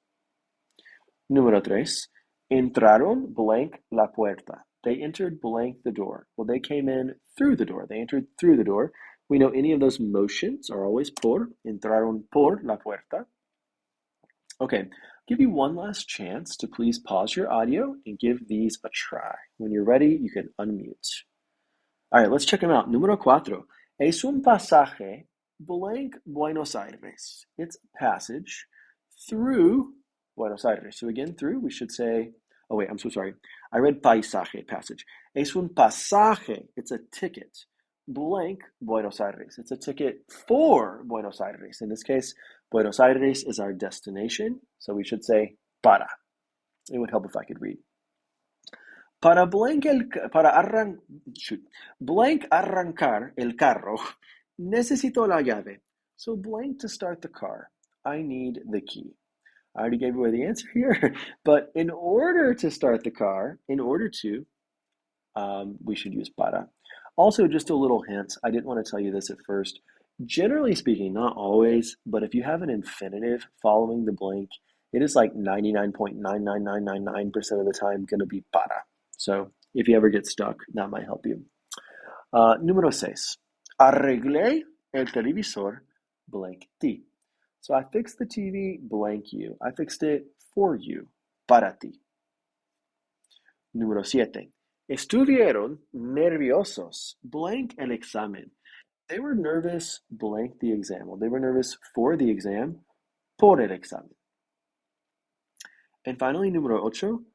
Número tres. Entraron blank la puerta. They entered blank the door. Well, they came in through the door. They entered through the door. We know any of those motions are always por. Entraron por la puerta. Okay, give you one last chance to please pause your audio and give these a try. When you're ready, you can unmute. All right, let's check them out. Número cuatro. Es un pasaje blank Buenos Aires. It's a passage through Buenos Aires. So again, through, we should say, oh wait, I'm so sorry. I read paisaje, passage. Es un pasaje. It's a ticket. Blank Buenos Aires. It's a ticket for Buenos Aires. In this case, Buenos Aires is our destination. So we should say para. It would help if I could read. Para blank arrancar el carro, necesito la llave. So blank to start the car. I need the key. I already gave away the answer here, but in order to start the car, we should use para. Also, just a little hint, I didn't want to tell you this at first. Generally speaking, not always, but if you have an infinitive following the blank, it is like 99.99999% of the time going to be para. So if you ever get stuck, that might help you. Número seis. Arreglé el televisor blank ti. So I fixed the TV blank you. I fixed it for you, para ti. Número siete. Estuvieron nerviosos blank el examen. They were nervous blank the exam. Well, they were nervous for the exam, por el examen. And finally, número ocho.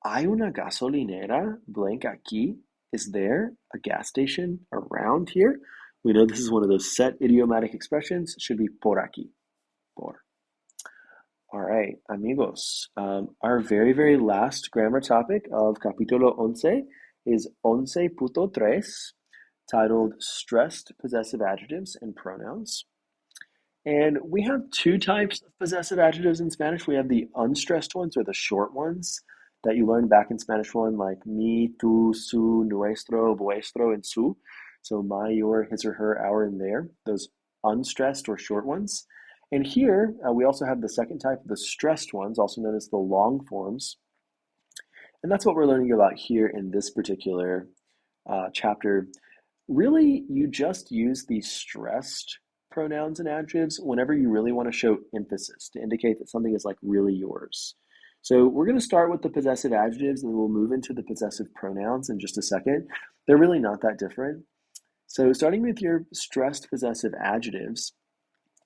Hay una gasolinera blank aquí. Is there a gas station around here? We know this is one of those set idiomatic expressions. It should be por aquí. Por. All right, amigos. Our very, very last grammar topic of capítulo once is 11.3, titled Stressed Possessive Adjectives and Pronouns. And we have two types of possessive adjectives in Spanish. We have the unstressed ones, or the short ones that you learned back in Spanish 1, like mi, tu, su, nuestro, vuestro, and su. So my, your, his or her, our, and their, those unstressed or short ones. And here we also have the second type, the stressed ones, also known as the long forms. And that's what we're learning about here in this particular chapter. Really, you just use these stressed pronouns and adjectives whenever you really want to show emphasis to indicate that something is like really yours. So we're going to start with the possessive adjectives and then we'll move into the possessive pronouns in just a second. They're really not that different. So starting with your stressed possessive adjectives,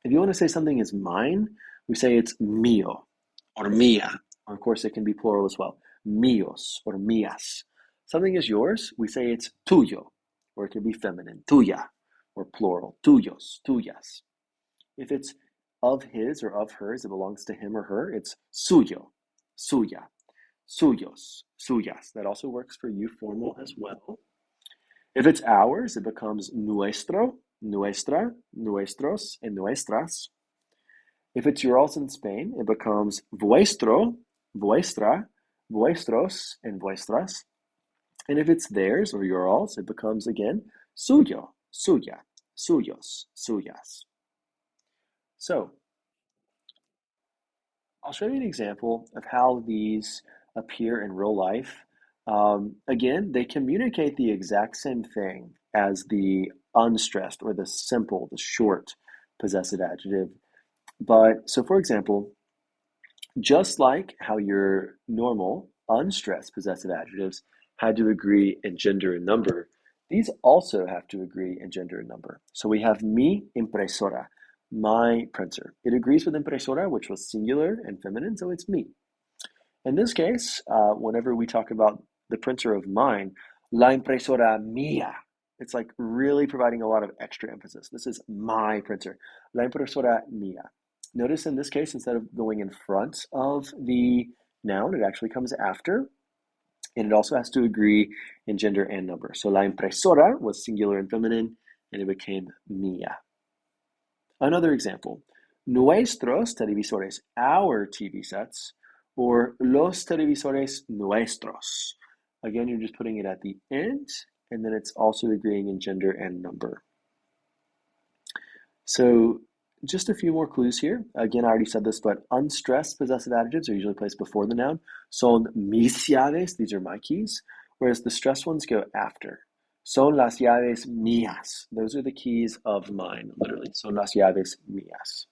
if you want to say something is mine, we say it's mío or mía. Or of course, it can be plural as well. Míos or mías. Something is yours, we say it's tuyo, or it can be feminine, tuya, or plural, tuyos, tuyas. If it's of his or of hers, it belongs to him or her, it's suyo, suya, suyos, suyas. That also works for you formal as well. If it's ours, it becomes nuestro, nuestra, nuestros, and nuestras. If it's yours in Spain, it becomes vuestro, vuestra, vuestros, and vuestras. And if it's theirs or yours, it becomes again suyo, suya, suyos, suyas. So I'll show you an example of how these appear in real life. Again, they communicate the exact same thing as the unstressed or the simple, the short possessive adjective. But so, for example, just like how your normal, unstressed possessive adjectives had to agree in gender and number, these also have to agree in gender and number. So we have mi impresora, my printer. It agrees with impresora, which was singular and feminine, so it's me. In this case, whenever we talk about the printer of mine, la impresora mía, it's like really providing a lot of extra emphasis. This is my printer, la impresora mía. Notice in this case, instead of going in front of the noun, it actually comes after, and it also has to agree in gender and number. So la impresora was singular and feminine, and it became mía. Another example, nuestros televisores, our TV sets, or los televisores nuestros. Again, you're just putting it at the end, and then it's also agreeing in gender and number. So just a few more clues here. Again, I already said this, but unstressed possessive adjectives are usually placed before the noun. Son mis llaves, these are my keys, whereas the stressed ones go after. Son las llaves mías. Those are the keys of mine, literally. Son las llaves mías.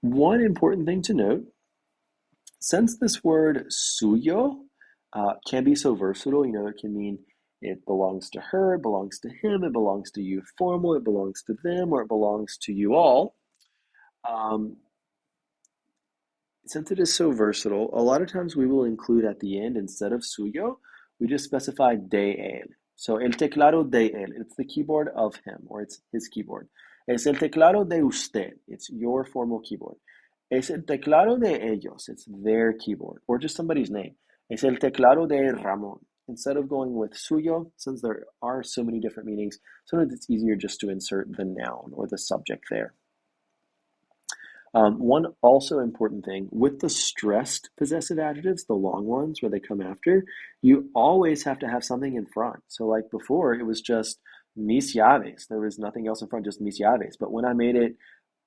One important thing to note, since this word suyo can be so versatile, it can mean it belongs to her, it belongs to him, it belongs to you formal, it belongs to them, or it belongs to you all. Since it is so versatile, a lot of times we will include at the end, instead of suyo, we just specify de él. So el teclado de él, it's the keyboard of him, or it's his keyboard. Es el teclado de usted, it's your formal keyboard. Es el teclado de ellos, it's their keyboard, or just somebody's name. Es el teclado de Ramón. Instead of going with suyo, since there are so many different meanings, sometimes it's easier just to insert the noun or the subject there. One also important thing with the stressed possessive adjectives, the long ones where they come after, you always have to have something in front. So like before, it was just mis llaves. There was nothing else in front, just mis llaves. But when I made it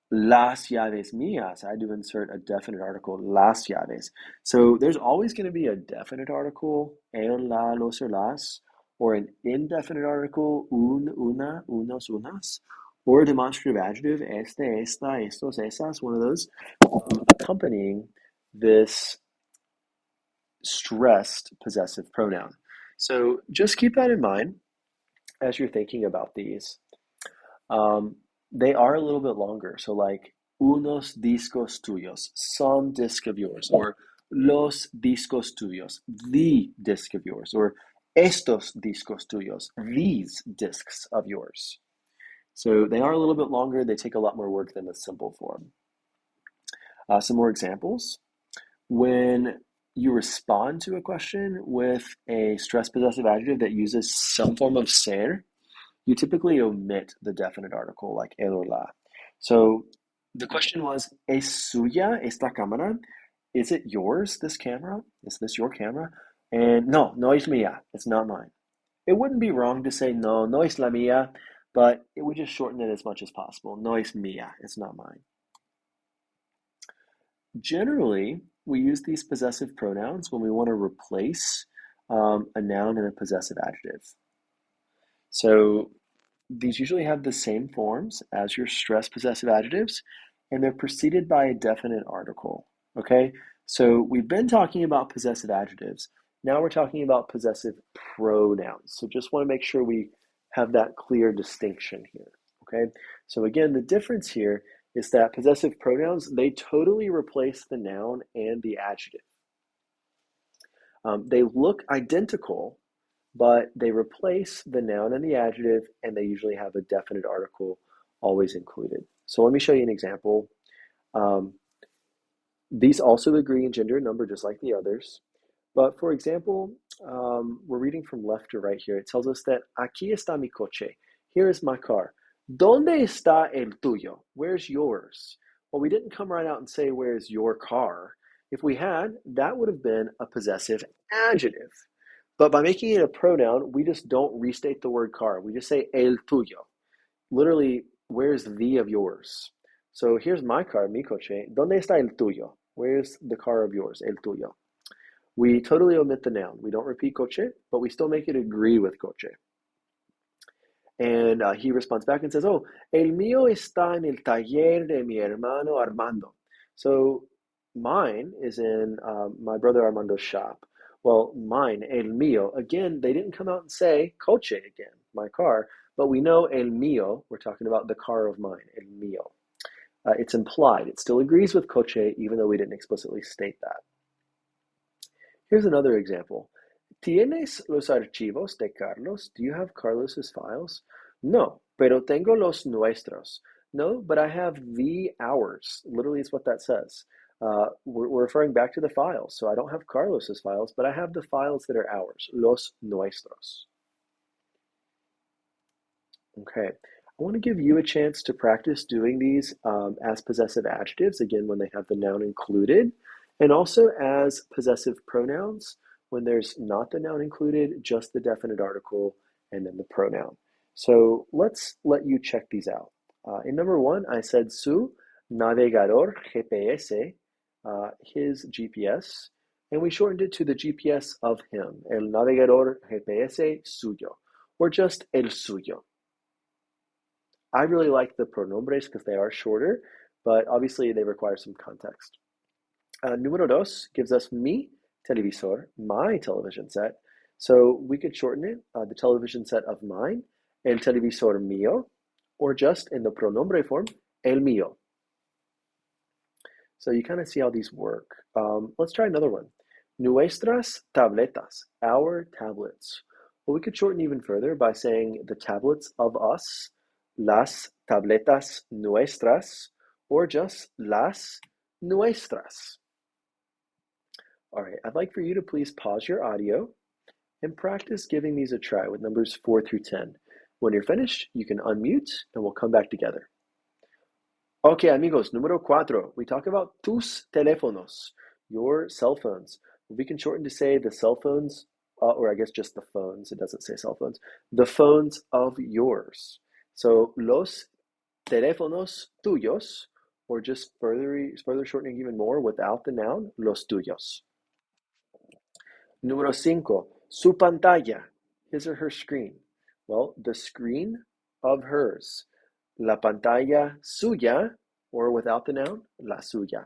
las llaves mías, I had to insert a definite article, las llaves. So there's always going to be a definite article, el, la, los, or las, or an indefinite article, un, una, unos, unas, or a demonstrative adjective, este, esta, estos, esas, one of those, accompanying this stressed possessive pronoun. So just keep that in mind as you're thinking about these. They are a little bit longer. So like unos discos tuyos, some disc of yours, or los discos tuyos, the disc of yours, or estos discos tuyos, these discs of yours. So they are a little bit longer. They take a lot more work than the simple form. Some more examples. When you respond to a question with a stress possessive adjective that uses some form of ser, you typically omit the definite article like el or la. So the question was, ¿Es suya esta cámara? Is it yours, this camera? Is this your camera? And no, no es mía. It's not mine. It wouldn't be wrong to say no, no es la mía, but it would just shorten it as much as possible. No es mía. It's not mine. Generally, we use these possessive pronouns when we want to replace a noun and a possessive adjective. So these usually have the same forms as your stress possessive adjectives, and they're preceded by a definite article. Okay, so we've been talking about possessive adjectives. Now we're talking about possessive pronouns. So just want to make sure we have that clear distinction here. Okay, so again, the difference here is that possessive pronouns, they totally replace the noun and the adjective. They look identical, but they replace the noun and the adjective, and they usually have a definite article always included. So let me show you an example. These also agree in gender and number just like the others. But for example, we're reading from left to right here. It tells us that aquí está mi coche. Here is my car. ¿Dónde está el tuyo? Where's yours? Well, we didn't come right out and say, where's your car? If we had, that would have been a possessive adjective. But by making it a pronoun, we just don't restate the word car. We just say el tuyo. Literally, where's the of yours? So here's my car, mi coche. ¿Dónde está el tuyo? Where's the car of yours, el tuyo? We totally omit the noun. We don't repeat coche, but we still make it agree with coche. And he responds back and says, oh, el mío está en el taller de mi hermano Armando. So mine is in my brother Armando's shop. Well, mine, el mío, again, they didn't come out and say coche again, my car, but we know el mío, we're talking about the car of mine, el mío. It's implied. It still agrees with coche, even though we didn't explicitly state that. Here's another example. ¿Tienes los archivos de Carlos? Do you have Carlos's files? No, pero tengo los nuestros. No, but I have the ours. Literally is what that says. We're referring back to the files. So I don't have Carlos's files, but I have the files that are ours, los nuestros. Okay, I want to give you a chance to practice doing these as possessive adjectives, again, when they have the noun included, and also as possessive pronouns when there's not the noun included, just the definite article, and then the pronoun. So let's let you check these out. In number one, I said su navegador GPS, his GPS, and we shortened it to the GPS of him, el navegador GPS suyo, or just el suyo. I really like the pronombres because they are shorter, but obviously they require some context. Número dos gives us mi televisor, my television set. So we could shorten it, the television set of mine, el televisor mío, or just in the pronombre form, el mío. So you kind of see how these work. Let's try another one. Nuestras tabletas, our tablets. Well, we could shorten even further by saying the tablets of us, las tabletas nuestras, or just las nuestras. All right, I'd like for you to please pause your audio and practice giving these a try with numbers 4 through 10. When you're finished, you can unmute and we'll come back together. Okay, amigos, número 4. We talk about tus teléfonos, your cell phones. We can shorten to say the cell phones, or I guess just the phones. It doesn't say cell phones. The phones of yours. So, los teléfonos tuyos, or just further shortening even more without the noun, los tuyos. Número 5, su pantalla, his or her screen. Well, the screen of hers. La pantalla suya, or without the noun, la suya.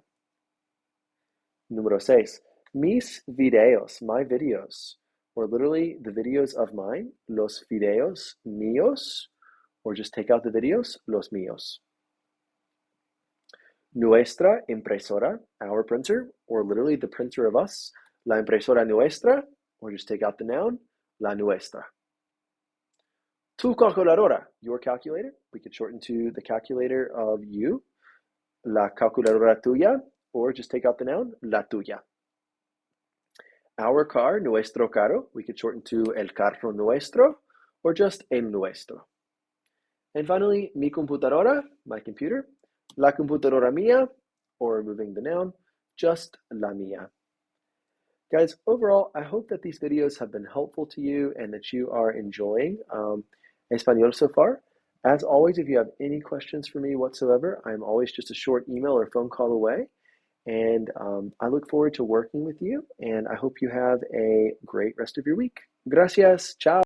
Número 6, mis videos, my videos, or literally the videos of mine, los videos míos, or just take out the videos, los míos. Nuestra impresora, our printer, or literally the printer of us. La impresora nuestra, or just take out the noun, la nuestra. Tu calculadora, your calculator. We could shorten to the calculator of you. La calculadora tuya, or just take out the noun, la tuya. Our car, nuestro carro. We could shorten to el carro nuestro, or just el nuestro. And finally, mi computadora, my computer. La computadora mía, or removing the noun, just la mía. Guys, overall, I hope that these videos have been helpful to you and that you are enjoying Espanol so far. As always, if you have any questions for me whatsoever, I'm always just a short email or phone call away. And I look forward to working with you, and I hope you have a great rest of your week. Gracias. Ciao.